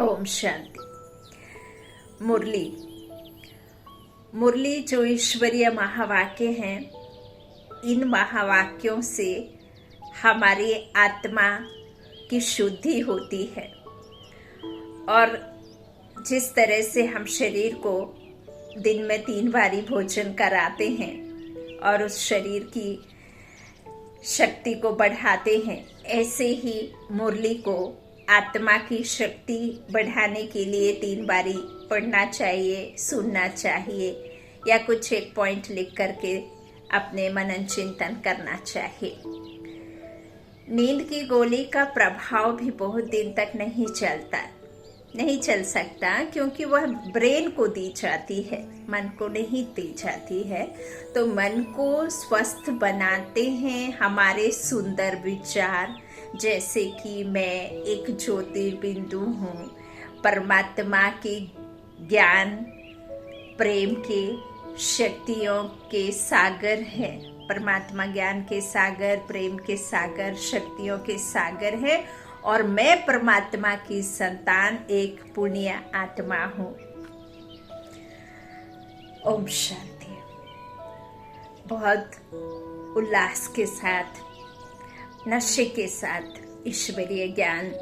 ओम शांति। मुरली मुरली जो ईश्वरीय महावाक्य हैं, इन महावाक्यों से हमारी आत्मा की शुद्धि होती है और जिस तरह से हम शरीर को दिन में 3 बारी भोजन कराते हैं और उस शरीर की शक्ति को बढ़ाते हैं, ऐसे ही मुरली को आत्मा की शक्ति बढ़ाने के लिए 3 बारी पढ़ना चाहिए, सुनना चाहिए या कुछ एक पॉइंट लिख करके अपने मनन चिंतन करना चाहिए। नींद की गोली का प्रभाव भी बहुत दिन तक नहीं चल सकता, क्योंकि वह ब्रेन को दी जाती है, मन को नहीं दी जाती है। तो मन को स्वस्थ बनाते हैं हमारे सुंदर विचार, जैसे कि मैं एक ज्योतिर्बिंदु हूँ, परमात्मा के ज्ञान प्रेम के शक्तियों के सागर है। परमात्मा ज्ञान के सागर, प्रेम के सागर, शक्तियों के सागर है और मैं परमात्मा की संतान, एक पुण्य आत्मा हूँ। ओम शांति। बहुत उल्लास के साथ, नशे के साथ ईश्वरीय ज्ञान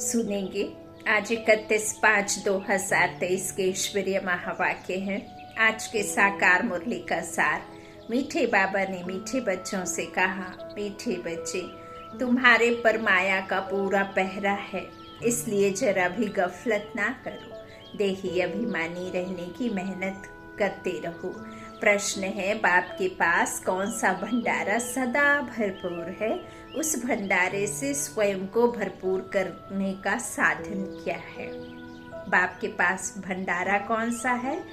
सुनेंगे। आज 31/5/2023 के ईश्वरीय महावाक्य हैं। आज के साकार मुरली का सार। मीठे बाबा ने मीठे बच्चों से कहा, मीठे बच्चे, तुम्हारे पर माया का पूरा पहरा है, इसलिए जरा भी गफलत ना करो, देही अभिमानी रहने की मेहनत करते रहो। प्रश्न है, बाप के पास कौन सा भंडारा सदा भरपूर है? उस भंडारे से स्वयं को भरपूर करने का साधन क्या है? बाप के पास भंडारा कौन सा है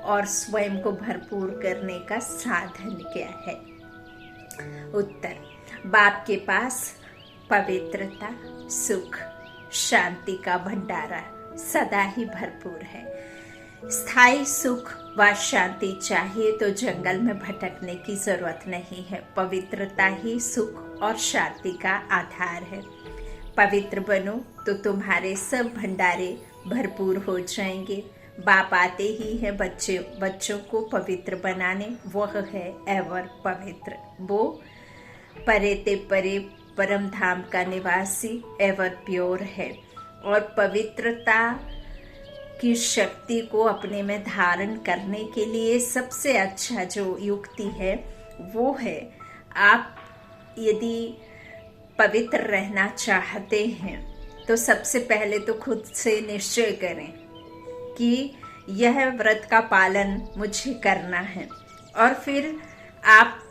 और स्वयं को भरपूर करने का साधन क्या है? उत्तर, बाप के पास पवित्रता, सुख, शांति का भंडारा सदा ही भरपूर है। स्थायी सुख व शांति चाहिए तो जंगल में भटकने की जरूरत नहीं है। पवित्रता ही सुख और शांति का आधार है। पवित्र बनो तो तुम्हारे सब भंडारे भरपूर हो जाएंगे। बाप आते ही है बच्चों को पवित्र बनाने, वह है एवर पवित्र। वो परे ते परे परम धाम का निवासी एवर प्योर है और पवित्रता की शक्ति को अपने में धारण करने के लिए सबसे अच्छा जो युक्ति है वो है, आप यदि पवित्र रहना चाहते हैं तो सबसे पहले तो खुद से निश्चय करें कि यह व्रत का पालन मुझे करना है, और फिर आप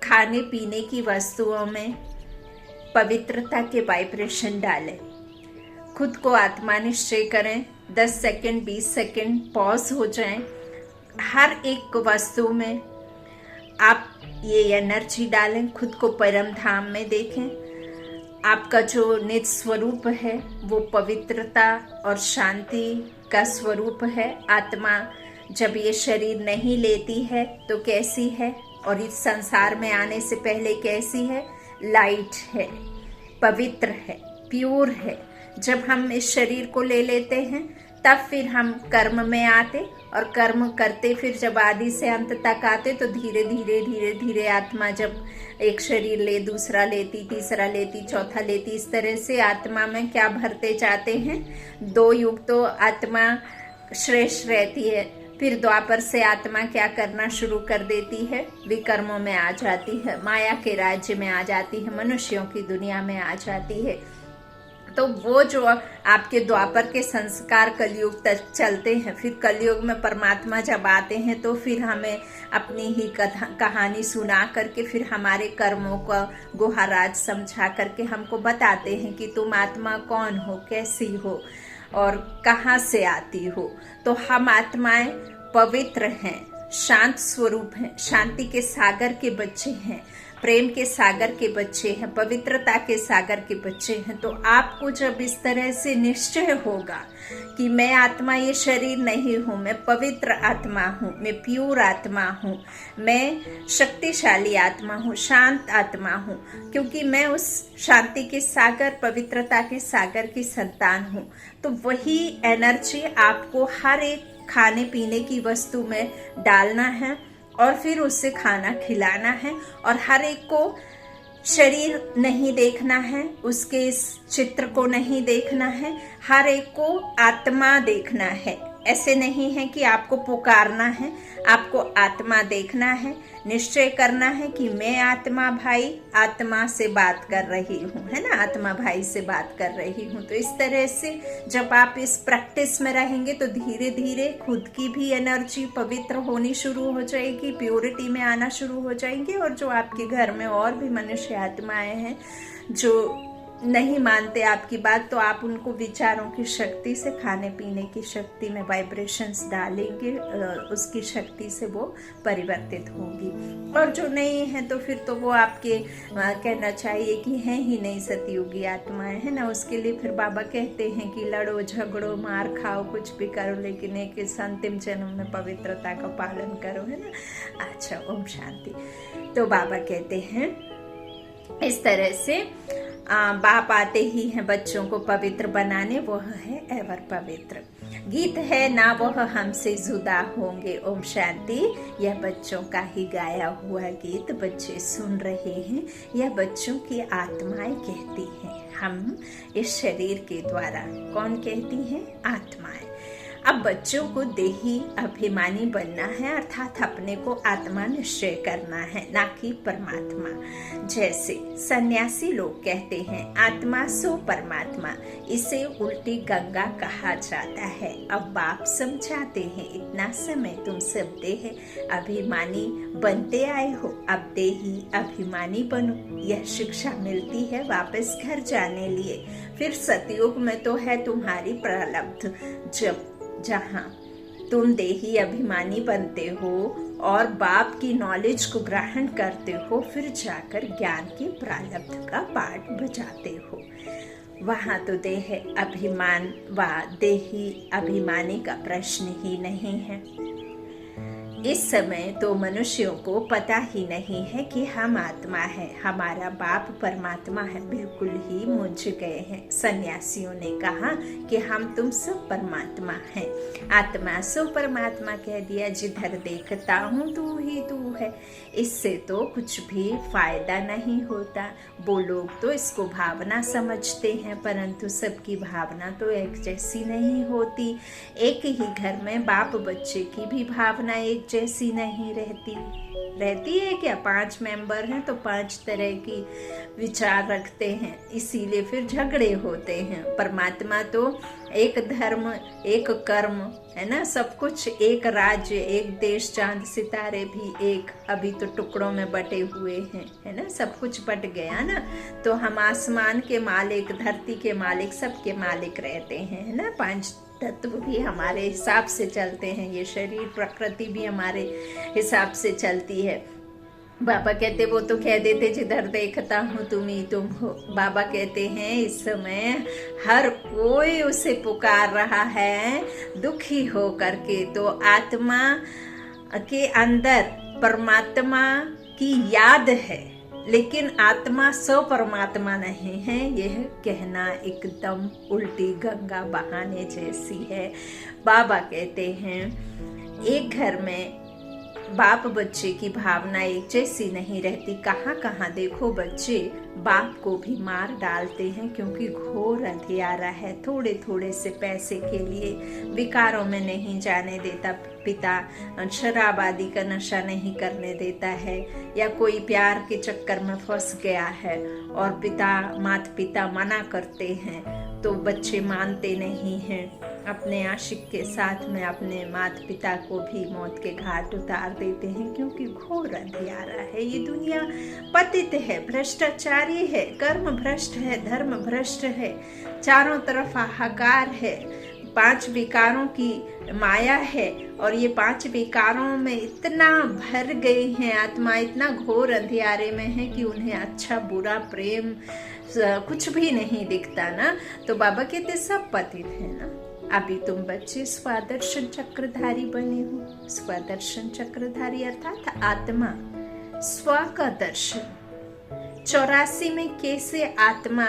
खाने पीने की वस्तुओं में पवित्रता के वाइब्रेशन डालें। खुद को आत्मा निश्चय करें। 10 सेकंड 20 सेकंड पॉज हो जाएं। हर एक वस्तु में आप ये एनर्जी डालें। खुद को परम धाम में देखें। आपका जो निज स्वरूप है वो पवित्रता और शांति का स्वरूप है। आत्मा जब ये शरीर नहीं लेती है तो कैसी है और इस संसार में आने से पहले कैसी है? लाइट है, पवित्र है, प्योर है। जब हम इस शरीर को ले लेते हैं तब फिर हम कर्म में आते और कर्म करते फिर जब आदि से अंत तक आते तो धीरे धीरे आत्मा जब एक शरीर ले, दूसरा लेती, तीसरा लेती, चौथा लेती, इस तरह से आत्मा में क्या भरते जाते हैं। 2 युग तो आत्मा श्रेष्ठ रहती है, फिर द्वापर से आत्मा क्या करना शुरू कर देती है? विकर्मों में आ जाती है, माया के राज्य में आ जाती है, मनुष्यों की दुनिया में आ जाती है। तो वो जो आपके द्वापर के संस्कार कलयुग तक चलते हैं, फिर कलयुग में परमात्मा जब आते हैं तो फिर हमें अपनी ही कहानी सुना करके फिर हमारे कर्मों का गुहाराज समझा करके हमको बताते हैं कि तुम आत्मा कौन हो, कैसी हो और कहाँ से आती हो। तो हम आत्माएं पवित्र हैं, शांत स्वरूप हैं, शांति के सागर के बच्चे हैं। प्रेम के सागर के बच्चे हैं, पवित्रता के सागर के बच्चे हैं, तो आपको जब इस तरह से निश्चय होगा कि मैं आत्मा, ये शरीर नहीं हूँ, मैं पवित्र आत्मा हूँ, मैं प्योर आत्मा हूँ, मैं शक्तिशाली आत्मा हूँ, शांत आत्मा हूँ, क्योंकि मैं उस शांति के सागर, पवित्रता के सागर की संतान हूँ, तो वही एनर्जी आपको हर एक खाने पीने की वस्तु में डालना है और फिर उससे खाना खिलाना है। और हर एक को शरीर नहीं देखना है, उसके इस चित्र को नहीं देखना है, हर एक को आत्मा देखना है। ऐसे नहीं है कि आपको पुकारना है, आपको आत्मा देखना है, निश्चय करना है कि मैं आत्मा भाई, आत्मा से बात कर रही हूँ, है ना, आत्मा भाई से बात कर रही हूँ। तो इस तरह से जब आप इस प्रैक्टिस में रहेंगे तो धीरे धीरे खुद की भी एनर्जी पवित्र होनी शुरू हो जाएगी, प्योरिटी में आना शुरू हो जाएंगे। और जो आपके घर में और भी मनुष्य आत्माएं हैं जो नहीं मानते आपकी बात, तो आप उनको विचारों की शक्ति से, खाने पीने की शक्ति में वाइब्रेशंस डालेंगे, उसकी शक्ति से वो परिवर्तित होंगी। और जो नहीं है तो फिर तो वो आपके कहना चाहिए कि हैं ही नहीं सतयुगी आत्माएं, है ना। उसके लिए फिर बाबा कहते हैं कि लड़ो झगड़ो मार खाओ कुछ भी करो, लेकिन एक इस अंतिम जन्म में पवित्रता का पालन करो, है ना। अच्छा, ओम शांति। तो बाबा कहते हैं इस तरह से बाप आते ही हैं बच्चों को पवित्र बनाने, वह है एवर पवित्र। गीत है ना वह हमसे जुदा होंगे, ओम शांति। यह बच्चों का ही गाया हुआ गीत बच्चे सुन रहे हैं, यह बच्चों की आत्माएं कहती हैं। हम इस शरीर के द्वारा, कौन कहती हैं? आत्माएं। अब बच्चों को देही अभिमानी बनना है, अर्थात अपने को आत्मा निश्चय करना है, ना कि परमात्मा। जैसे सन्यासी लोग कहते हैं आत्मा सो परमात्मा, इसे उल्टी गंगा कहा जाता है। अब बाप समझाते हैं इतना समय तुम सब देह अभिमानी बनते आए हो, अब देही अभिमानी बनो। यह शिक्षा मिलती है वापस घर जाने लिए। फिर सतयुग में तो है तुम्हारी प्रारब्ध, जहाँ तुम देही अभिमानी बनते हो और बाप की नॉलेज को ग्रहण करते हो, फिर जाकर ज्ञान के प्रारब्ध का पाठ बजाते हो। वहाँ तो देह अभिमान व देही अभिमानी का प्रश्न ही नहीं है। इस समय तो मनुष्यों को पता ही नहीं है कि हम आत्मा है, हमारा बाप परमात्मा है, बिल्कुल ही मुझ गए हैं। सन्यासियों ने कहा कि हम तुम सब परमात्मा हैं, आत्मा सो परमात्मा कह दिया, जिधर देखता हूँ तू ही तू है। इससे तो कुछ भी फायदा नहीं होता। वो लोग तो इसको भावना समझते हैं, परंतु सबकी भावना तो एक जैसी नहीं होती। एक ही घर में बाप बच्चे की भी भावना एक जैसी नहीं रहती है क्या? 5 मेंबर हैं तो 5 तरह की विचार रखते हैं, इसीलिए फिर झगड़े होते हैं। परमात्मा तो एक धर्म, एक कर्म, है ना, सब कुछ एक राज्य, एक देश, चांद सितारे भी एक, अभी तो टुकड़ों में बटे हुए हैं, है ना, सब कुछ बट गया ना। तो हम आसमान के मालिक, धरती के मालिक, सबके मालिक रहते हैं, है ना। 5 तत्व भी हमारे हिसाब से चलते हैं, ये शरीर प्रकृति भी हमारे हिसाब से चलती है। बाबा कहते, वो तो कह देते जिधर देखता हूँ तुम ही तुम हो। बाबा कहते हैं इस समय हर कोई उसे पुकार रहा है दुखी हो करके। तो आत्मा के अंदर परमात्मा की याद है, लेकिन आत्मा सो परमात्मा नहीं है। यह कहना एकदम उल्टी गंगा बहाने जैसी है। बाबा कहते हैं एक घर में बाप बच्चे की भावना एक जैसी नहीं रहती। कहाँ कहाँ देखो बच्चे बाप को भी मार डालते हैं, क्योंकि घोर अंधियारा है। थोड़े थोड़े से पैसे के लिए विकारों में नहीं जाने देता पिता, शराब आदि का नशा नहीं करने देता है, या कोई प्यार के चक्कर में फंस गया है और माता पिता मना करते हैं तो बच्चे मानते नहीं हैं। अपने आशिक के साथ में अपने माता पिता को भी मौत के घाट उतार देते हैं, क्योंकि घोर अंधियारा है। ये दुनिया पतित है, भ्रष्टाचारी है, कर्म भ्रष्ट है, धर्म भ्रष्ट है, चारों तरफ हाहाकार है। 5 विकारों की माया है और ये 5 विकारों में इतना भर गई हैं आत्मा, इतना घोर अंधियारे में है कि उन्हें अच्छा बुरा प्रेम कुछ भी नहीं दिखता ना। तो बाबा कहते सब पतित है ना। अभी तुम बच्चे स्वदर्शन चक्रधारी बने हो। स्वदर्शन चक्रधारी अर्थात आत्मा स्व का दर्शन। 84 में कैसे आत्मा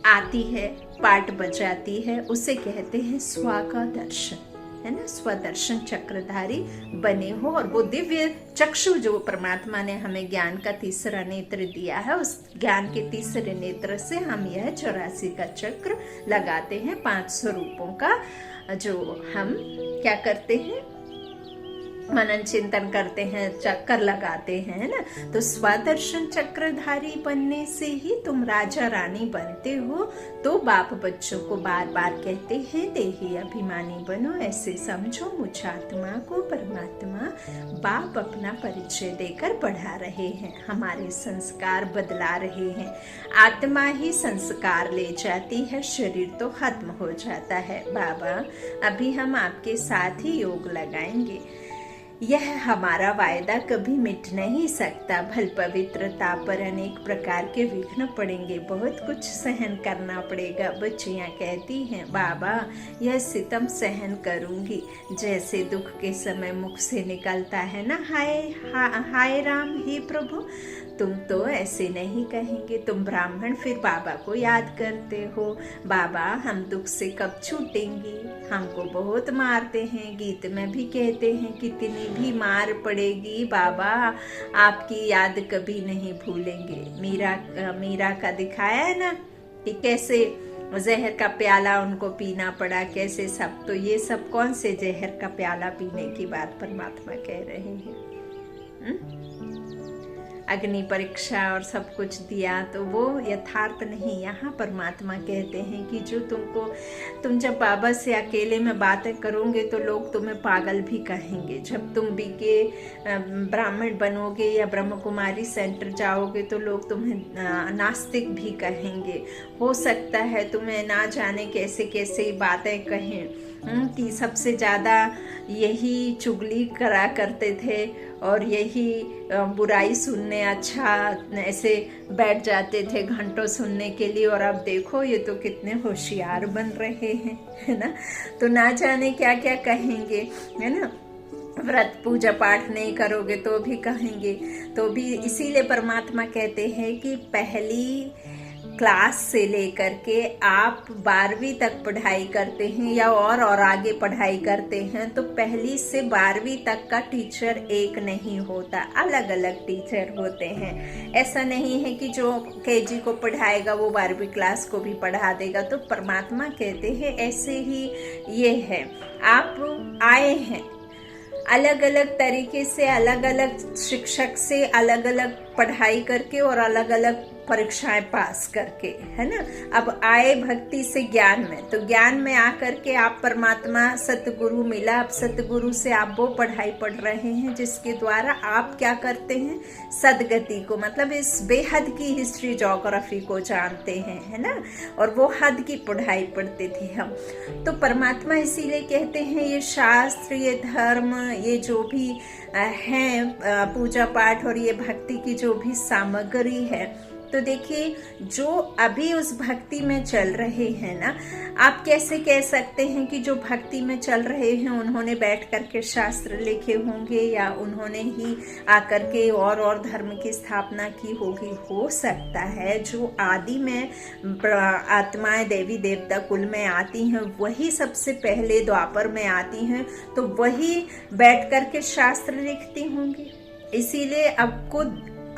आती है, पाठ बजाती है, उसे कहते हैं स्व का दर्शन, है ना। स्वदर्शन चक्रधारी बने हो और वो दिव्य चक्षु जो परमात्मा ने हमें ज्ञान का तीसरा नेत्र दिया है, उस ज्ञान के तीसरे नेत्र से हम यह 84 का चक्र लगाते हैं। 5 स्वरूपों का जो हम क्या करते हैं, मनन चिंतन करते हैं, चक्कर लगाते हैं, है ना। तो स्वदर्शन चक्रधारी बनने से ही तुम राजा रानी बनते हो। तो बाप बच्चों को बार बार कहते हैं देही अभिमानी बनो। ऐसे समझो मुझ आत्मा को परमात्मा बाप अपना परिचय देकर बढ़ा रहे हैं, हमारे संस्कार बदला रहे हैं। आत्मा ही संस्कार ले जाती है, शरीर तो खत्म हो जाता है। बाबा अभी हम आपके साथ ही योग लगाएंगे। यह हमारा वायदा कभी मिट नहीं सकता। भल पवित्रता पर अनेक प्रकार के विघ्न पड़ेंगे, बहुत कुछ सहन करना पड़ेगा। बच्चियां कहती हैं बाबा यह सितम सहन करूंगी, जैसे दुख के समय मुख से निकलता है ना हाय राम हे प्रभु। तुम तो ऐसे नहीं कहेंगे, तुम ब्राह्मण फिर बाबा को याद करते हो। बाबा हम दुख से कब छूटेंगे, हमको बहुत मारते हैं। गीत में भी कहते हैं कितनी भी मार पड़ेगी बाबा आपकी याद कभी नहीं भूलेंगे। मीरा का दिखाया है ना कि कैसे जहर का प्याला उनको पीना पड़ा, कैसे सब। तो ये सब कौन से जहर का प्याला पीने की बात परमात्मा कह रहे हैं। अग्नि परीक्षा और सब कुछ दिया तो वो यथार्थ नहीं। यहाँ परमात्मा कहते हैं कि जो तुम जब बाबा से अकेले में बातें करोगे तो लोग तुम्हें पागल भी कहेंगे। जब तुम बीके ब्राह्मण बनोगे या ब्रह्म कुमारी सेंटर जाओगे तो लोग तुम्हें नास्तिक भी कहेंगे। हो सकता है तुम्हें ना जाने कैसे कैसे बातें कहें कि सबसे ज़्यादा यही चुगली करा करते थे और यही बुराई सुनने अच्छा ऐसे बैठ जाते थे घंटों सुनने के लिए, और अब देखो ये तो कितने होशियार बन रहे हैं, है ना। तो ना जाने क्या क्या कहेंगे, है ना। व्रत पूजा पाठ नहीं करोगे तो भी कहेंगे। तो भी इसीलिए परमात्मा कहते हैं कि पहली क्लास से लेकर के आप 12वीं तक पढ़ाई करते हैं या और आगे पढ़ाई करते हैं, तो पहली से 12वीं तक का टीचर एक नहीं होता, अलग अलग टीचर होते हैं। ऐसा नहीं है कि जो केजी को पढ़ाएगा वो 12वीं क्लास को भी पढ़ा देगा। तो परमात्मा कहते हैं ऐसे ही ये है, आप आए हैं अलग अलग तरीके से, अलग अलग शिक्षक से अलग अलग पढ़ाई करके और अलग अलग परीक्षाएं पास करके, है ना। अब आए भक्ति से ज्ञान में, तो ज्ञान में आकर के आप परमात्मा सतगुरु मिला। अब सतगुरु से आप वो पढ़ाई पढ़ रहे हैं जिसके द्वारा आप क्या करते हैं, सदगति को, मतलब इस बेहद की हिस्ट्री ज्योग्राफी को जानते हैं, है ना। और वो हद की पढ़ाई पढ़ते थे हम। तो परमात्मा इसीलिए कहते हैं ये शास्त्र, ये धर्म, ये जो भी हैं पूजा पाठ और ये भक्ति की जो भी सामग्री है, तो देखिए जो अभी उस भक्ति में चल रहे हैं ना, आप कैसे कह सकते हैं कि जो भक्ति में चल रहे हैं उन्होंने बैठ करके शास्त्र लिखे होंगे या उन्होंने ही आकर के और धर्म की स्थापना की होगी। हो सकता है जो आदि में आत्माएं देवी देवता कुल में आती हैं वही सबसे पहले द्वापर में आती हैं, तो वही बैठ करके शास्त्र लिखती होंगी। इसीलिए आपको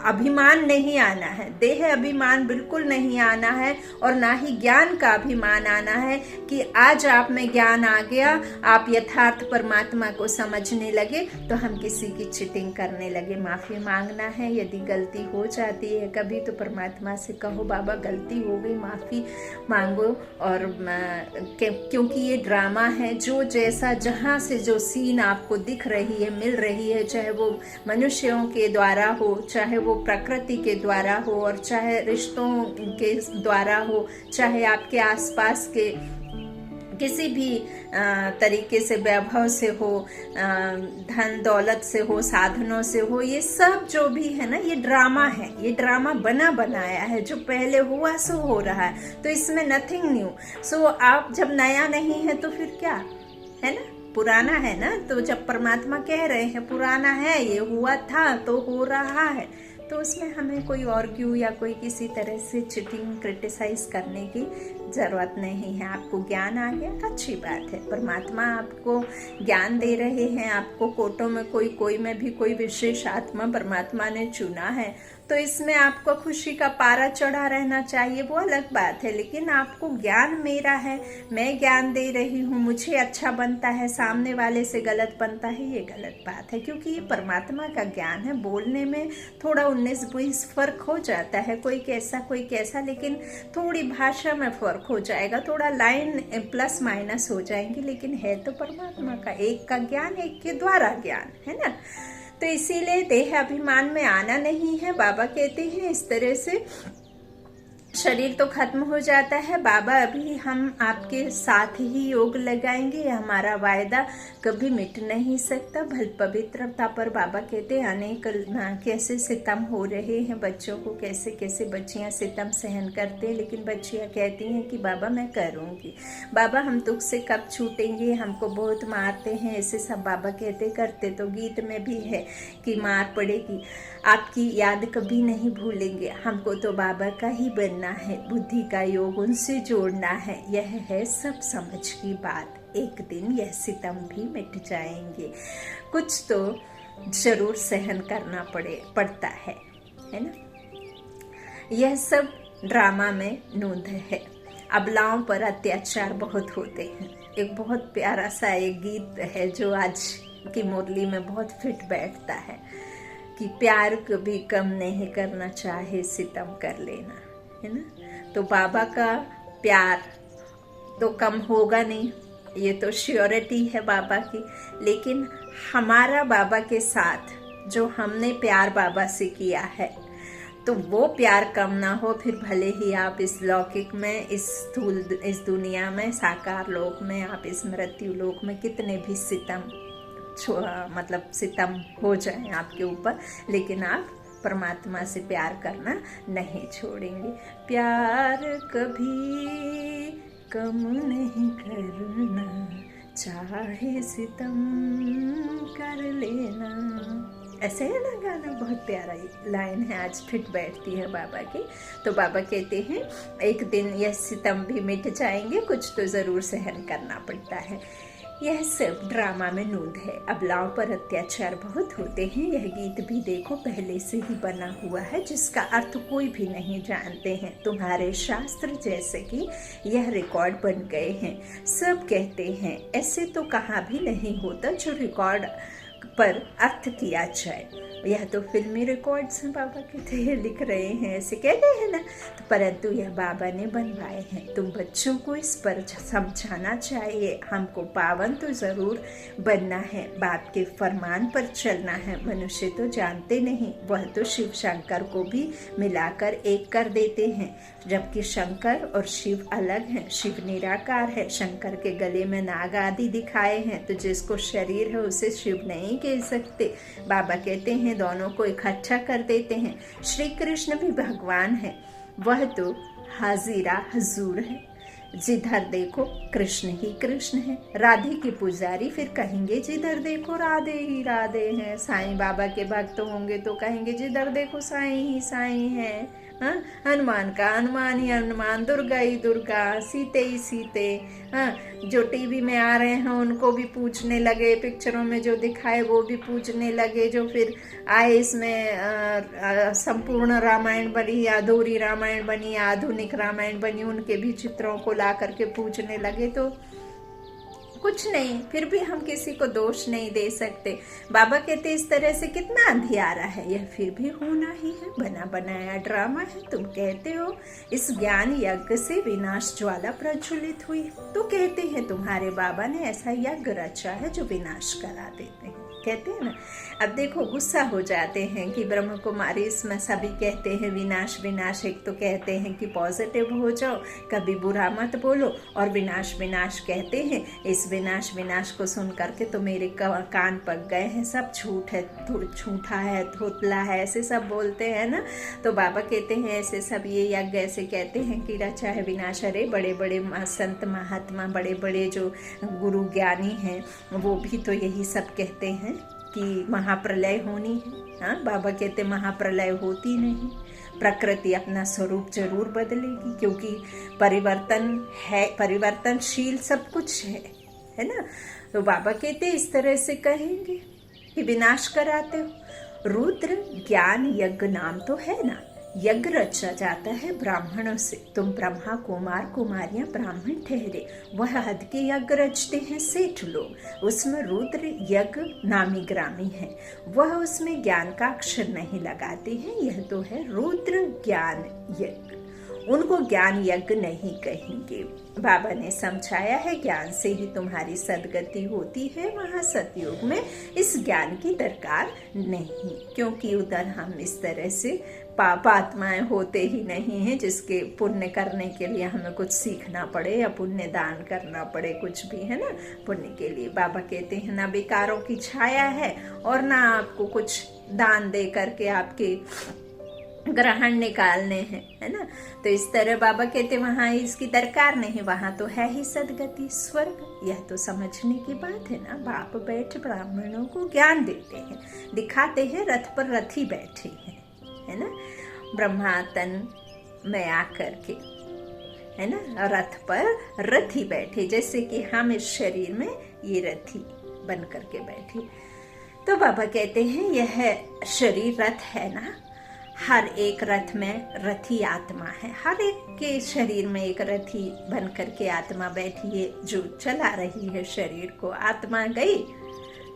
अभिमान नहीं आना है, देह अभिमान बिल्कुल नहीं आना है, और ना ही ज्ञान का अभिमान आना है कि आज आप में ज्ञान आ गया, आप यथार्थ परमात्मा को समझने लगे तो हम किसी की चीटिंग करने लगे। माफी मांगना है, यदि गलती हो जाती है कभी तो परमात्मा से कहो बाबा गलती हो गई, माफी मांगो। और क्योंकि ये ड्रामा है, जो जैसा जहाँ से जो सीन आपको दिख रही है, मिल रही है, चाहे वो मनुष्यों के द्वारा हो, चाहे वो प्रकृति के द्वारा हो, और चाहे रिश्तों के द्वारा हो, चाहे आपके आसपास के किसी भी तरीके से, वैभव से हो, धन दौलत से हो, साधनों से हो, ये सब जो भी है ना, ये ड्रामा है। ये ड्रामा बना बनाया है, जो पहले हुआ सो हो रहा है, तो इसमें नथिंग न्यू। सो आप जब नया नहीं है तो फिर क्या है ना, पुराना है ना। तो जब परमात्मा कह रहे हैं पुराना है, ये हुआ था तो हो रहा है, तो उसमें हमें कोई आर्ग्यू या कोई किसी तरह से चिटिंग क्रिटिसाइज करने की जरूरत नहीं है। आपको ज्ञान आ गया, अच्छी बात है। परमात्मा आपको ज्ञान दे रहे हैं, आपको कोटों में कोई में भी कोई विशेष आत्मा परमात्मा ने चुना है, तो इसमें आपको खुशी का पारा चढ़ा रहना चाहिए, वो अलग बात है। लेकिन आपको ज्ञान मेरा है, मैं ज्ञान दे रही हूँ, मुझे अच्छा बनता है, सामने वाले से गलत बनता है, ये गलत बात है। क्योंकि ये परमात्मा का ज्ञान है। बोलने में थोड़ा 19-20 फर्क हो जाता है, कोई कैसा, लेकिन थोड़ी भाषा में फर्क हो जाएगा, थोड़ा लाइन प्लस माइनस हो जाएंगी, लेकिन है तो परमात्मा का एक का ज्ञान, एक के द्वारा ज्ञान है ना। तो इसीलिए देह अभिमान में आना नहीं है। बाबा कहते हैं इस तरह से शरीर तो खत्म हो जाता है। बाबा अभी हम आपके साथ ही योग लगाएंगे, हमारा वायदा कभी मिट नहीं सकता। भल पवित्रता पर बाबा कहते हैं अनेक कैसे सितम हो रहे हैं बच्चों को, कैसे कैसे बच्चियां सितम सहन करते हैं, लेकिन बच्चियां कहती हैं कि बाबा मैं करूंगी, बाबा हम दुख से कब छूटेंगे, हमको बहुत मारते हैं, ऐसे सब बाबा कहते करते। तो गीत में भी है कि मार पड़ेगी, आपकी याद कभी नहीं भूलेंगे, हमको तो बाबा का ही बनना है, बुद्धि का योग उनसे जोड़ना है, यह है सब समझ की बात। एक दिन यह सितम भी मिट जाएंगे, कुछ तो जरूर सहन करना पड़ता है ना। यह सब ड्रामा में नूंद है। अबलाओं पर अत्याचार बहुत होते हैं। एक बहुत प्यारा सा एक गीत है जो आज की मुरली में बहुत फिट बैठता है कि प्यार कभी कम नहीं करना, चाहे सितम कर लेना, है ना। तो बाबा का प्यार तो कम होगा नहीं, ये तो श्योरिटी है बाबा की। लेकिन हमारा बाबा के साथ जो हमने प्यार बाबा से किया है, तो वो प्यार कम ना हो। फिर भले ही आप इस लौकिक में, इस दुनिया में, साकार लोक में, आप इस मृत्यु लोक में कितने भी सितम हो जाए आपके ऊपर, लेकिन आप परमात्मा से प्यार करना नहीं छोड़ेंगे। प्यार कभी कम नहीं करना, चाहे सितम कर लेना। ऐसे है ना गाना, बहुत प्यारा लाइन है, आज फिट बैठती है बाबा की। तो बाबा कहते हैं एक दिन यह सितम भी मिट जाएंगे, कुछ तो जरूर सहन करना पड़ता है। यह सब ड्रामा में नूंद है। अबलाओं पर अत्याचार बहुत होते हैं। यह गीत भी देखो पहले से ही बना हुआ है, जिसका अर्थ कोई भी नहीं जानते हैं। तुम्हारे शास्त्र जैसे कि यह रिकॉर्ड बन गए हैं। सब कहते हैं, ऐसे तो कहाँ भी नहीं होता जो रिकॉर्ड पर अर्थ किया जाए। यह तो फिल्मी रिकॉर्ड्स हैं, बाबा कहते हैं, लिख रहे हैं, ऐसे कहते हैं ना। तो परंतु यह बाबा ने बनवाए हैं। तुम बच्चों को इस पर समझाना चाहिए। हमको पावन तो जरूर बनना है, बाप के फरमान पर चलना है। मनुष्य तो जानते नहीं, वह तो शिव शंकर को भी मिलाकर एक कर देते हैं, जबकि शंकर और शिव अलग हैं। शिव निराकार है, शंकर के गले में नाग आदि दिखाए हैं, तो जिसको शरीर है उसे शिव नहीं कह सकते। बाबा कहते हैं दोनों को इकट्ठा कर देते हैं। श्री कृष्ण भी भगवान है, वह तो हाजिरा हजूर है, जिधर देखो कृष्ण ही कृष्ण है। राधे के पुजारी फिर कहेंगे जिधर देखो राधे ही राधे हैं। साईं बाबा के भक्त होंगे तो कहेंगे जिधर देखो साईं ही साईं है। हाँ, हनुमान का हनुमान ही हनुमान, दुर्गा ही दुर्गा, सीते ही सीते। हाँ, जो टीवी में आ रहे हैं उनको भी पूजने लगे, पिक्चरों में जो दिखाए वो भी पूजने लगे, जो फिर आए इसमें संपूर्ण रामायण बनी, अधूरी रामायण बनी, आधुनिक रामायण बनी, उनके भी चित्रों को ला करके पूजने लगे। तो कुछ नहीं, फिर भी हम किसी को दोष नहीं दे सकते। बाबा कहते इस तरह से कितना अंधियारा है, यह फिर भी होना ही है, बना बनाया ड्रामा है। तुम कहते हो इस ज्ञान यज्ञ से विनाश ज्वाला प्रज्वलित हुई, तो कहते हैं तुम्हारे बाबा ने ऐसा यज्ञ रचा है जो विनाश करा देते हैं। कहते हैं ना। अब देखो गुस्सा हो जाते हैं कि ब्रह्म कुमारी इसमें सभी कहते हैं विनाश विनाश, एक तो कहते हैं कि पॉजिटिव हो जाओ, कभी बुरा मत बोलो, और विनाश विनाश कहते हैं। इस विनाश विनाश को सुन करके तो मेरे कान पक गए हैं, सब झूठ है, झूठा है, थोतला है, ऐसे सब बोलते हैं ना। तो बाबा कहते हैं ऐसे सब ये यज्ञ ऐसे कहते हैं कि रचा है विनाश। अरे बड़े बड़े संत महात्मा, बड़े बड़े जो गुरु ज्ञानी हैं वो भी तो यही सब कहते हैं कि महाप्रलय होनी है। हाँ, बाबा कहते महाप्रलय होती नहीं, प्रकृति अपना स्वरूप जरूर बदलेगी, क्योंकि परिवर्तन है, परिवर्तनशील सब कुछ है ना। तो बाबा कहते इस तरह से कहेंगे कि विनाश कराते हो। रुद्र ज्ञान यज्ञ नाम तो है ना, यज्ञ रचा जाता है ब्राह्मणों से। तुम ब्रह्मा कुमार कुमारियां ब्राह्मण ठहरे, वह हद के यज्ञ रचते हैं सेठ लोग। उसमें रुद्र यज्ञ नामी ग्रामी है, वह उसमें ज्ञान का अक्षर नहीं लगाते हैं। यह तो है रुद्र ज्ञान यज्ञ, उनको ज्ञान यज्ञ नहीं कहेंगे। बाबा ने समझाया है ज्ञान से ही तुम्हारी सदगति होती है, वहाँ सतयुग में इस ज्ञान की दरकार नहीं, क्योंकि उधर हम इस तरह से पापात्माएं होते ही नहीं हैं जिसके पुण्य करने के लिए हमें कुछ सीखना पड़े या पुण्य दान करना पड़े, कुछ भी है ना पुण्य के लिए। बाबा कहते हैं ना विकारों की छाया है और ना आपको कुछ दान दे करके आपके ग्रहण निकालने हैं, है ना। तो इस तरह बाबा कहते वहां इसकी दरकार नहीं, वहां तो है ही सदगति स्वर्ग। यह तो समझने की बात है ना। बाप बैठ ब्राह्मणों को ज्ञान देते हैं, दिखाते हैं रथ पर रथी बैठे हैं, है ना, ब्रह्मा तन में आकर के, है ना, रथ पर रथी बैठे, जैसे कि हम इस शरीर में ये रथी बन करके बैठे। तो बाबा कहते हैं यह शरीर रथ है ना, हर एक रथ में रथी आत्मा है, हर एक के शरीर में एक रथी बन करके आत्मा बैठी है जो चला रही है शरीर को। आत्मा गई,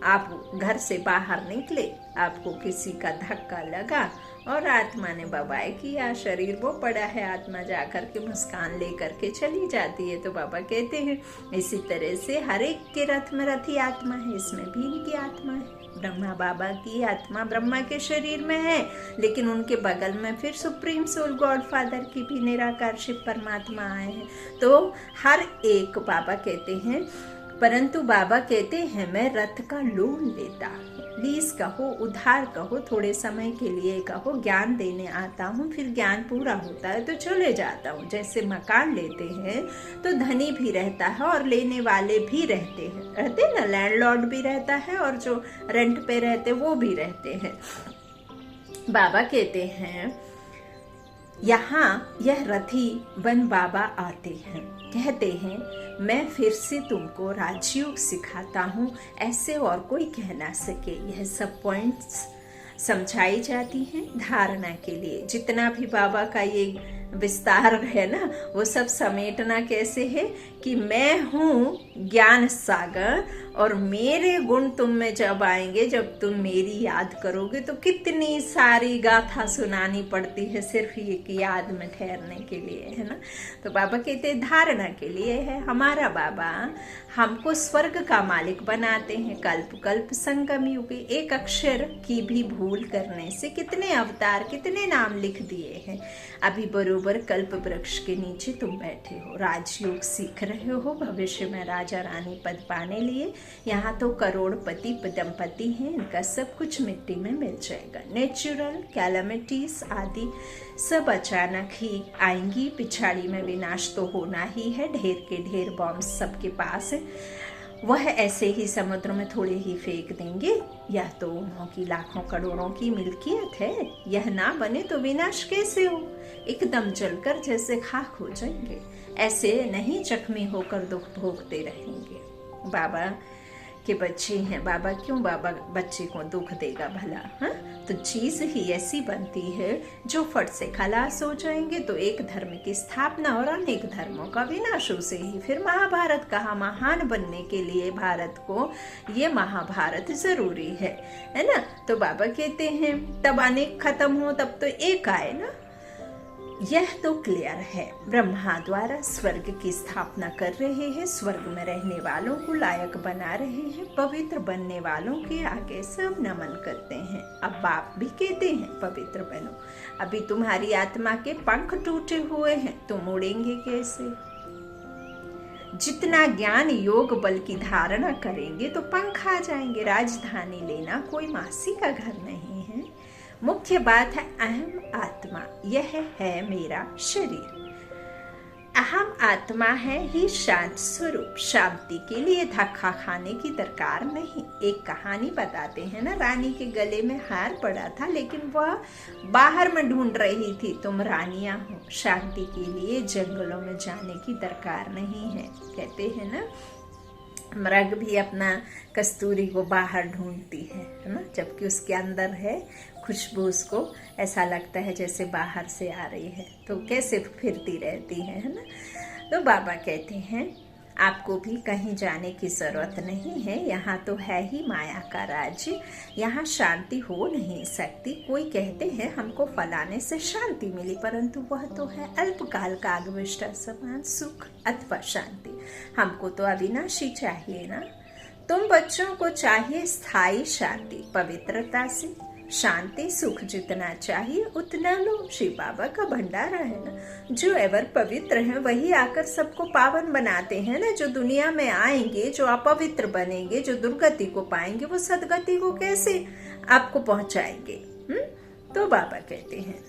आप घर से बाहर निकले, आपको किसी का धक्का लगा और आत्मा ने बवाए किया, शरीर वो पड़ा है, आत्मा जाकर के मुस्कान लेकर के चली जाती है। तो बाबा कहते हैं इसी तरह से हर एक के रथ में रथी आत्मा है, इसमें भी इनकी आत्मा है। ब्रह्मा बाबा की आत्मा ब्रह्मा के शरीर में है, लेकिन उनके बगल में फिर सुप्रीम सोल गॉड फादर की भी निराकार शिव परमात्मा आए हैं। तो हर एक बाबा कहते हैं, परंतु बाबा कहते हैं मैं रथ का लोन लेता हूँ, लीज कहो, उधार कहो, थोड़े समय के लिए कहो, ज्ञान देने आता हूँ, फिर ज्ञान पूरा होता है तो चले जाता हूँ। जैसे मकान लेते हैं तो धनी भी रहता है और लेने वाले भी रहते ना, लैंडलॉर्ड भी रहता है और जो रेंट पे रहते वो भी रहते हैं। बाबा कहते हैं यहाँ यह रथी बन बाबा आते हैं, कहते हैं मैं फिर से तुमको राजयोग सिखाता हूँ, ऐसे और कोई कह ना सके। यह सब पॉइंट्स समझाई जाती हैं धारणा के लिए। जितना भी बाबा का ये विस्तार है ना, वो सब समेटना कैसे है कि मैं हूँ ज्ञान सागर और मेरे गुण तुम में जब आएंगे, जब तुम मेरी याद करोगे तो कितनी सारी गाथा सुनानी पड़ती है सिर्फ एक याद में ठहरने के लिए, है ना। तो बाबा कहते हैं धारणा के लिए है। हमारा बाबा हमको स्वर्ग का मालिक बनाते हैं। कल्प कल्प संगम युग, एक अक्षर की भी भूल करने से कितने अवतार, कितने नाम लिख दिए हैं। अभी बरोबर कल्प वृक्ष के नीचे तुम बैठे हो, राजयोग सीख रहे हो, भविष्य में राजा रानी पद पाने लिए। यहाँ तो करोड़पति दंपति हैं, इनका सब कुछ मिट्टी में मिल जाएगा। नेचुरल कैलामिटीज आदि सब अचानक ही आएंगी, पिछाड़ी में विनाश तो होना ही है। ढेर के ढेर बॉम्ब्स सबके पास है, वह ऐसे ही समुद्र में थोड़े ही फेंक देंगे। यह तो उनकी लाखों करोड़ों की मिल्कियत है, यह ना बने तो विनाश कैसे हो। एकदम जलकर जैसे खाक हो जाएंगे, ऐसे नहीं जख्मी होकर दुख भोगते रहेंगे। बाबा के बच्चे हैं, बाबा क्यों बाबा बच्चे को दुख देगा भला, हाँ। तो चीज ही ऐसी बनती है जो फट से खलास हो जाएंगे तो एक धर्म की स्थापना और अनेक धर्मों का विनाश उसे ही। फिर महाभारत कहा, महान बनने के लिए भारत को ये महाभारत जरूरी है ना। तो बाबा कहते हैं तब अनेक खत्म हो तब तो एक आए ना। यह तो क्लियर है, ब्रह्मा द्वारा स्वर्ग की स्थापना कर रहे हैं, स्वर्ग में रहने वालों को लायक बना रहे हैं, पवित्र बनने वालों के आगे सब नमन करते हैं। अब बाप भी कहते हैं पवित्र बनो। अभी तुम्हारी आत्मा के पंख टूटे हुए हैं, तुम उड़ेंगे कैसे? जितना ज्ञान योग बल की धारणा करेंगे तो पंख आ जाएंगे। राजधानी लेना कोई मासी का घर नहीं है। मुख्य बात है अहम आत्मा, यह है मेरा शरीर। अहम आत्मा है ही शांत स्वरूप। शांति के लिए धक्का खाने की दरकार नहीं। एक कहानी बताते हैं ना, रानी के गले में हार पड़ा था लेकिन वह बाहर में ढूंढ रही थी। तुम रानियां हो, शांति के लिए जंगलों में जाने की दरकार नहीं है। कहते हैं ना, मृग भी अपना कस्तूरी को बाहर ढूंढती है ना, जबकि उसके अंदर है खुशबू। उसको ऐसा लगता है जैसे बाहर से आ रही है, तो कैसे फिरती रहती है ना। तो बाबा कहते हैं आपको भी कहीं जाने की जरूरत नहीं है, यहाँ तो है ही माया का राज्य, यहाँ शांति हो नहीं सकती। कोई कहते हैं हमको फलाने से शांति मिली, परंतु वह तो है अल्पकाल का आगविष्ट समान सुख अथवा शांति। हमको तो अविनाशी चाहिए ना। तुम बच्चों को चाहिए स्थायी शांति, पवित्रता से शांति सुख जितना चाहिए उतना लो। शिव बाबा का भंडारा है ना। जो एवर पवित्र है वही आकर सबको पावन बनाते हैं ना। जो दुनिया में आएंगे, जो अपवित्र बनेंगे, जो दुर्गति को पाएंगे, वो सदगति को कैसे आपको पहुंचाएंगे? तो बाबा कहते हैं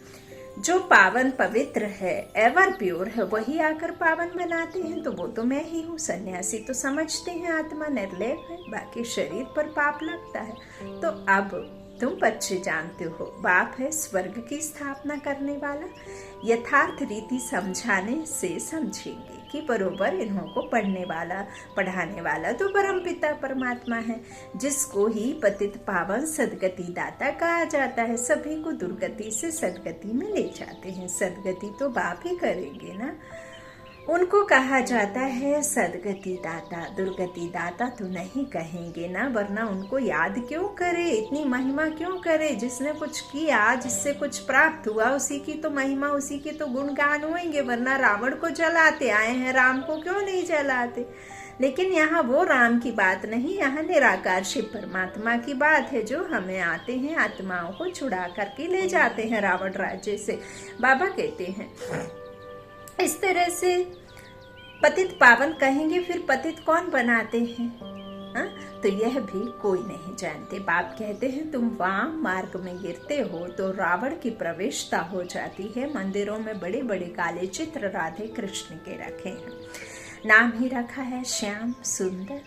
जो पावन पवित्र है, एवर प्योर है, वही आकर पावन बनाते हैं। तो वो तो मैं ही हूँ। सन्यासी तो समझते हैं आत्मा निर्लेप है, बाकी शरीर पर पाप लगता है। तो अब तुम बच्चे जानते हो बाप है स्वर्ग की स्थापना करने वाला। यथार्थ रीति समझाने से समझेंगे कि बरोबर इन्हों को पढ़ने वाला पढ़ाने वाला तो परमपिता परमात्मा है, जिसको ही पतित पावन सदगति दाता कहा जाता है। सभी को दुर्गति से सदगति में ले जाते हैं। सदगति तो बाप ही करेंगे ना। उनको कहा जाता है सदगति दाता, दुर्गति दाता तो नहीं कहेंगे ना, वरना उनको याद क्यों करे, इतनी महिमा क्यों करे? जिसने कुछ किया, जिससे कुछ प्राप्त हुआ, उसी की तो महिमा, उसी के तो गुणगान होंगे। वरना रावण को जलाते आए हैं, राम को क्यों नहीं जलाते? लेकिन यहाँ वो राम की बात नहीं, यहाँ निराकार शिव परमात्मा की बात है, जो हमें आते हैं आत्माओं को छुड़ा करके ले जाते हैं रावण राज्य से। बाबा कहते हैं इस तरह से पतित पावन कहेंगे, फिर पतित कौन बनाते हैं? तो यह भी कोई नहीं जानते। बाप कहते हैं तुम वाम मार्ग में गिरते हो तो रावण की प्रवेशता हो जाती है। मंदिरों में बड़े बड़े काले चित्र राधे कृष्ण के रखे हैं। नाम ही रखा है श्याम सुंदर।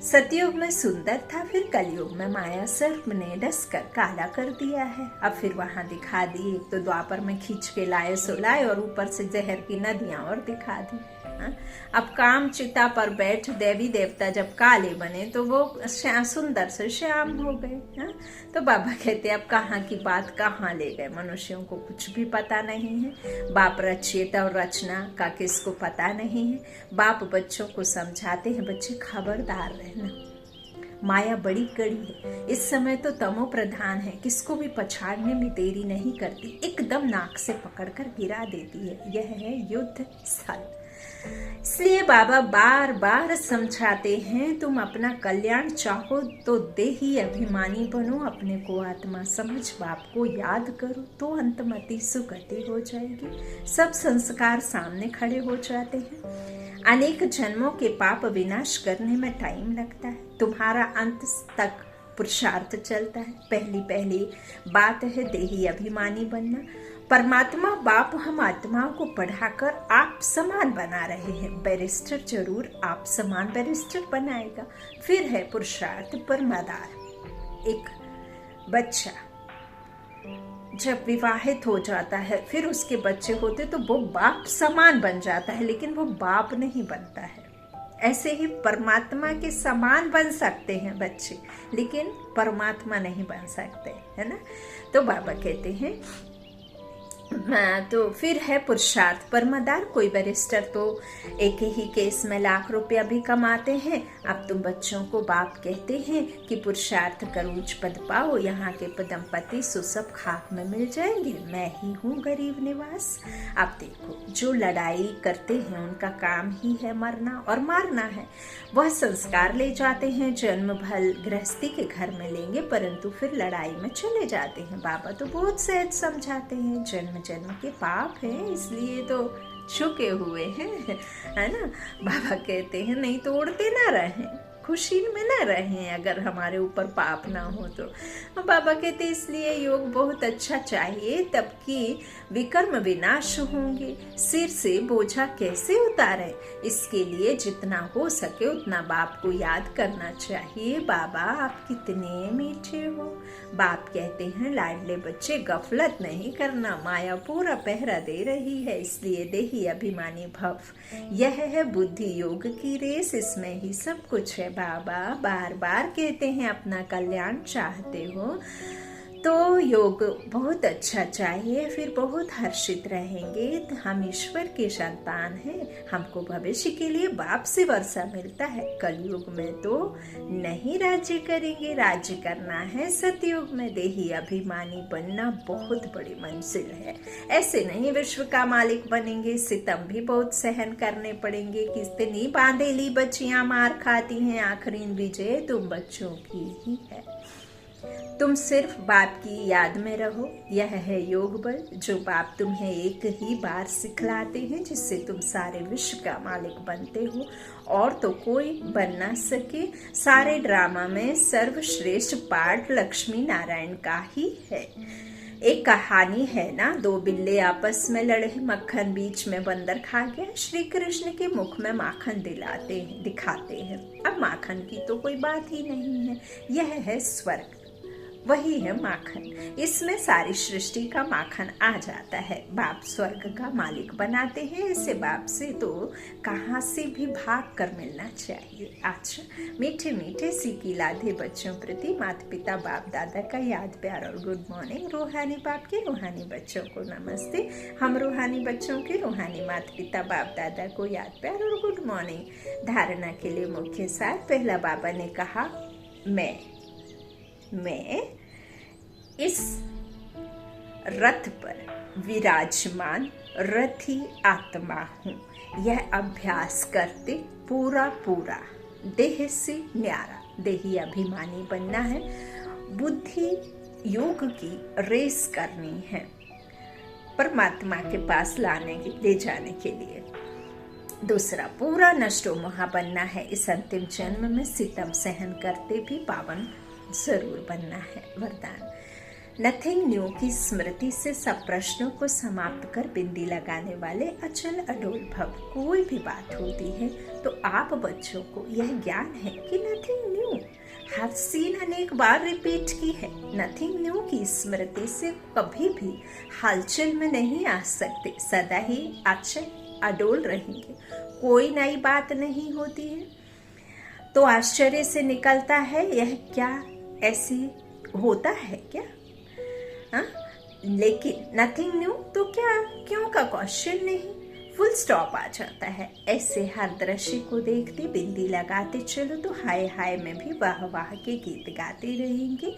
सतयुग में सुंदर था, फिर कलयुग में माया सर्प ने डसकर काला कर दिया है। अब फिर वहां दिखा दी, एक तो द्वापर में खींच के लाए सो लाए और ऊपर से जहर की नदियां और दिखा दी। अब काम चिता पर बैठ देवी देवता जब काले बने तो वो सुंदर से श्याम हो गए। तो बाबा कहते अब कहाँ की बात कहाँ ले गए, मनुष्यों को कुछ भी पता नहीं है। बाप रचयिता और रचना का किसको पता नहीं है। बाप बच्चों को समझाते हैं बच्चे खबरदार रहना, माया बड़ी कड़ी है। इस समय तो तमो प्रधान है, किसको भी पछाड़ने में देरी नहीं करती, एकदम नाक से पकड़कर गिरा देती है। यह है युद्ध स्थल। इसलिए बाबा बार बार समझाते हैं तुम अपना कल्याण चाहो तो देही अभिमानी बनो, अपने को आत्मा समझ बाप को याद करो तो अंतमति सुगति हो जाएगी। सब संस्कार सामने खड़े हो जाते हैं। अनेक जन्मों के पाप विनाश करने में टाइम लगता है, तुम्हारा अंत तक पुरुषार्थ चलता है। पहली बात है देही अभिमानी बनना। परमात्मा बाप हम आत्माओं को पढ़ाकर आप समान बना रहे हैं। बैरिस्टर जरूर आप समान बैरिस्टर बनाएगा। फिर है पुरुषार्थ पर मदार। एक बच्चा जब विवाहित हो जाता है, फिर उसके बच्चे होते तो वो बाप समान बन जाता है, लेकिन वो बाप नहीं बनता है। ऐसे ही परमात्मा के समान बन सकते हैं बच्चे, लेकिन परमात्मा नहीं बन सकते, है ना। तो बाबा कहते हैं तो फिर है पुरुषार्थ। परमादार कोई बैरिस्टर तो एक ही केस में लाख रुपया भी कमाते हैं। अब तुम बच्चों को बाप कहते हैं कि पुरुषार्थ कर उच्च पद पाओ, यहाँ के पदमपति सुसब खाक में मिल जाएंगे, मैं ही हूँ गरीब निवास। अब देखो, जो लड़ाई करते हैं उनका काम ही है मरना और मारना है। वह संस्कार ले जाते हैं, जन्म भर गृहस्थी के घर में लेंगे, परंतु फिर लड़ाई में चले जाते हैं। बाबा तो बहुत सहज समझाते हैं, जन्म जन्म के पाप हैं, इसलिए तो झुके हुए हैं, है ना। बाबा कहते हैं नहीं तो उड़ते ना रहें, खुशी में ना रहें अगर हमारे ऊपर पाप ना हो तो। बाबा कहते इसलिए योग बहुत अच्छा चाहिए, तब कि विकर्म विनाश होंगे। सिर से बोझा कैसे उतारें, इसके लिए जितना हो सके उतना बाप को याद करना चाहिए। बाबा आप कितने मीठे हो। बाप कहते हैं लाडले बच्चे गफलत नहीं करना, माया पूरा पहरा दे रही है, इसलिए देही अभिमानी भव। यह है बुद्धि योग की रेस, इसमें ही सब कुछ है। बाबा बार बार कहते हैं अपना कल्याण चाहते हो तो योग बहुत अच्छा चाहिए, फिर बहुत हर्षित रहेंगे। हम ईश्वर के संतान हैं, हमको भविष्य के लिए बाप से वर्षा मिलता है। कलयुग में तो नहीं राज्य करेंगे, राज्य करना है सतयुग में। देही अभिमानी बनना बहुत बड़ी मंजिल है, ऐसे नहीं विश्व का मालिक बनेंगे। सितम भी बहुत सहन करने पड़ेंगे, कितनी बांधेली बच्चियां मार खाती हैं, आखिरी विजय तुम बच्चों की ही है। तुम सिर्फ बाप की याद में रहो, यह है योग बल जो बाप तुम्हें एक ही बार सिखलाते हैं, जिससे तुम सारे विश्व का मालिक बनते हो और तो कोई बन ना सके। सारे ड्रामा में सर्वश्रेष्ठ पाठ लक्ष्मी नारायण का ही है। एक कहानी है ना, दो बिल्ले आपस में लड़े, मक्खन बीच में बंदर खा गया। श्री कृष्ण के मुख में माखन दिखाते हैं। अब माखन की तो कोई बात ही नहीं है, यह है स्वर्ग, वही है माखन। इसमें सारी सृष्टि का माखन आ जाता है। बाप स्वर्ग का मालिक बनाते हैं, ऐसे बाप से तो कहाँ से भी भाग कर मिलना चाहिए। अच्छा, मीठे मीठे सीखी लाधे बच्चों प्रति माता पिता बाप दादा का याद प्यार और गुड मॉर्निंग। रूहानी बाप के रूहानी बच्चों को नमस्ते। हम रूहानी बच्चों के रूहानी माता पिता बाप दादा को याद प्यार और गुड मॉर्निंग। धारणा के लिए मुख्य सार। पहला बाबा ने कहा मैं इस रथ पर विराजमान रथी आत्मा हूँ। यह अभ्यास करते पूरा देह से न्यारा, देही अभिमानी बनना है, बुद्धि योग की रेस करनी है, परमात्मा के पास ले जाने के लिए। दूसरा, पूरा नष्टो मोहा बनना है। इस अंतिम जन्म में सितम सहन करते भी पावन जरूर बनना है। वरदान, नथिंग न्यू की स्मृति से सब प्रश्नों को समाप्त कर बिंदी लगाने वाले अचल अडोल भव। कोई भी बात होती है तो आप बच्चों को यह ज्ञान है कि नथिंग न्यू, हर सीन अनेक बार रिपीट की है। नथिंग न्यू की स्मृति से कभी भी हलचल में नहीं आ सकते, सदा ही अचल अडोल रहेंगे। कोई नई बात नहीं होती है तो आश्चर्य से निकलता है, यह क्या ऐसी होता है क्या? लेकिन नथिंग न्यू तो क्या क्यों का क्वेश्चन नहीं, फुल स्टॉप आ जाता है। ऐसे हर दृश्य को देखते बिंदी लगाते चलो तो हाय हाय में भी वाह वाह के गीत गाते रहेंगे।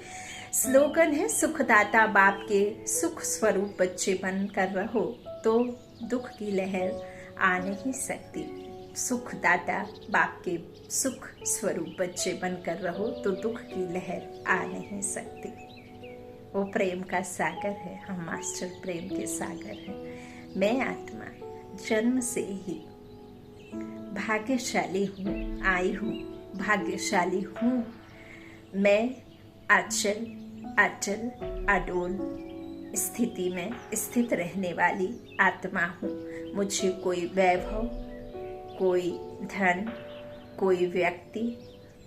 स्लोगन है, सुखदाता बाप के सुख स्वरूप बच्चे बन कर रहो तो दुख की लहर आ नहीं सकती। सुखदाता बाप के सुख स्वरूप बच्चे बनकर रहो तो दुख की लहर आ नहीं सकती। वो प्रेम का सागर है, हम मास्टर प्रेम के सागर हैं। मैं आत्मा जन्म से ही भाग्यशाली हूँ, आई हूँ, भाग्यशाली हूँ। मैं अचल अटल अडोल स्थिति में स्थित रहने वाली आत्मा हूँ। मुझे कोई वैभव, कोई धन, कोई व्यक्ति,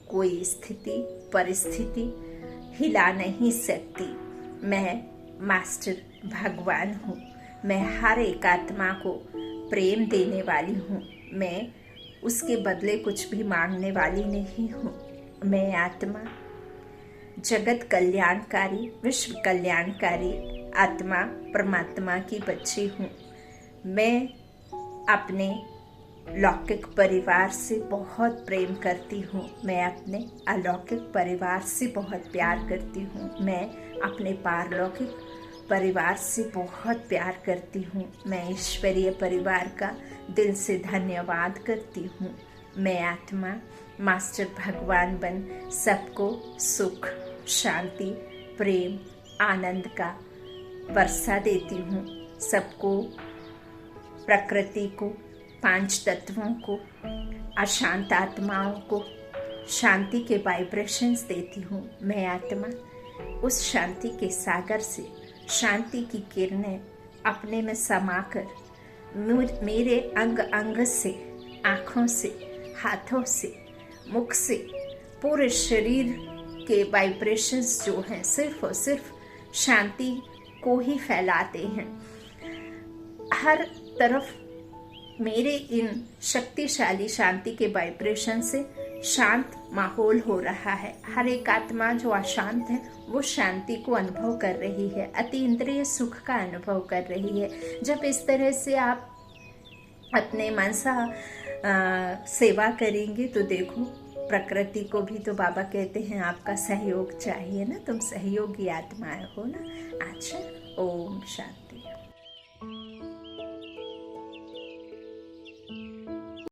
कोई स्थिति परिस्थिति हिला नहीं सकती। मैं मास्टर भगवान हूँ। मैं हर एक आत्मा को प्रेम देने वाली हूँ। मैं उसके बदले कुछ भी मांगने वाली नहीं हूँ। मैं आत्मा जगत कल्याणकारी, विश्व कल्याणकारी आत्मा परमात्मा की बच्ची हूँ। मैं अपने लौकिक परिवार से बहुत प्रेम करती हूँ। मैं अपने अलौकिक परिवार से बहुत प्यार करती हूँ। मैं अपने पारलौकिक परिवार से बहुत प्यार करती हूँ। मैं ईश्वरीय परिवार का दिल से धन्यवाद करती हूँ। मैं आत्मा मास्टर भगवान बन सबको सुख, शांति, प्रेम, आनंद का वर्षा देती हूँ। सबको, प्रकृति को, पांच तत्वों को, अशांत आत्माओं को शांति के वाइब्रेशंस देती हूँ। मैं आत्मा उस शांति के सागर से शांति की किरणें अपने में समाकर मेरे अंग अंग से, आँखों से, हाथों से, मुख से, पूरे शरीर के वाइब्रेशंस जो हैं सिर्फ और सिर्फ शांति को ही फैलाते हैं। हर तरफ मेरे इन शक्तिशाली शांति के वाइब्रेशन से शांत माहौल हो रहा है। हर एक आत्मा जो अशांत है वो शांति को अनुभव कर रही है, अति इंद्रिय सुख का अनुभव कर रही है। जब इस तरह से आप अपने मनसा सेवा करेंगे तो देखो, प्रकृति को भी तो बाबा कहते हैं आपका सहयोग चाहिए ना, तुम सहयोगी आत्माएं हो ना। अच्छा, ओम शांति।